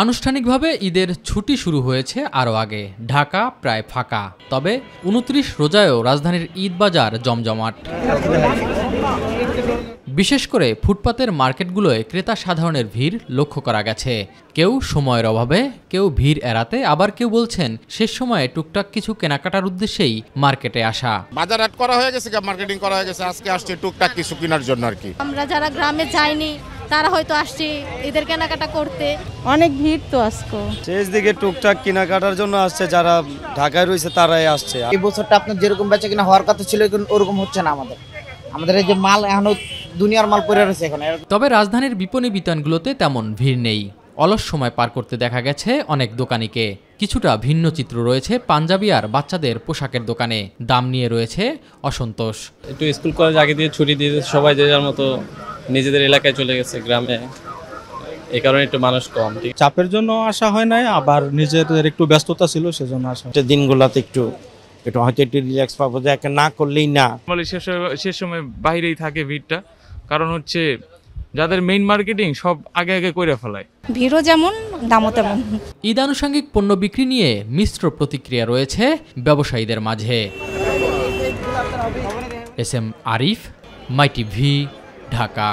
আনুষ্ঠানিকভাবে ঈদের ছুটি শুরু হয়েছে আরও আগে। ঢাকা প্রায় ফাঁকা, তবে ২৯ রোজায়ও রাজধানীর ঈদ বাজার জমজমাট। বিশেষ করে ফুটপাতের মার্কেটগুলোয় ক্রেতা সাধারণের ভিড় লক্ষ্য করা গেছে। কেউ সময়ের অভাবে, কেউ ভিড় এড়াতে, আবার কেউ বলছেন শেষ সময়ে টুকটাক কিছু কেনাকাটার উদ্দেশ্যেই মার্কেটে আসা। বাজার হাট করা হয়ে গেছে, মার্কেটিং করা হয়ে গেছে, আজকে আসছে টুকটাক কিছু কেনার জন্য আর কি। আমরা যারা গ্রামে যাইনি তারা হয়তো আসছি ঈদের কেনাকাটা করতে। অনেক ভিড় তো আজকে, শেষ দিকে টুকটাক কেনাকাটার জন্য আসছে, যারা ঢাকায় রয়েছে তারাই আসছে। এই বছরটা আপনার যেরকম বেচা কিনা হওয়ার কথা ছিল ওরকম হচ্ছে না। আমাদের এই যে মাল এখনো দুনিয়ার মাল পড়ে রয়েছে এখন। তবে রাজধানীর বিপণী বিতানগুলোতে তেমন ভিড় নেই। অলস সময় পার করতে দেখা গেছে অনেক দোকানিকে। কিছুটা ভিন্ন চিত্র রয়েছে পাঞ্জাবি আর বাচ্চাদের পোশাকের দোকানে। দাম নিয়ে রয়েছে অসন্তোষ। একটু স্কুল কলেজ আগে দিয়ে ছুটি দিয়ে সবাই যে যার মতো নিজেদের এলাকায় চলে গেছে, গ্রামে। এই কারণে একটু মানুষ কম। চাপের জন্য আসা হয় নাই, আবার নিজেদের একটু ব্যস্ততা ছিল সেজন্য আসা। দিনগুলোতে একটু হয়তো একটু রিল্যাক্স পাবো, যে না করলেই না। শেষ সময় বাইরেই থাকে ভিড়টা, কারণ হচ্ছে যাদের মেইন মার্কেটিং সব আগে আগে কইরা ফেলায়। ভিড়ও যেমন দামও তেমন। ঈদ আনুষঙ্গিক পণ্য বিক্রি নিয়ে মিশ্র প্রতিক্রিয়া রয়েছে ব্যবসায়ীদের মাঝে। এস এম আরিফ, মাই টিভি, ঢাকা।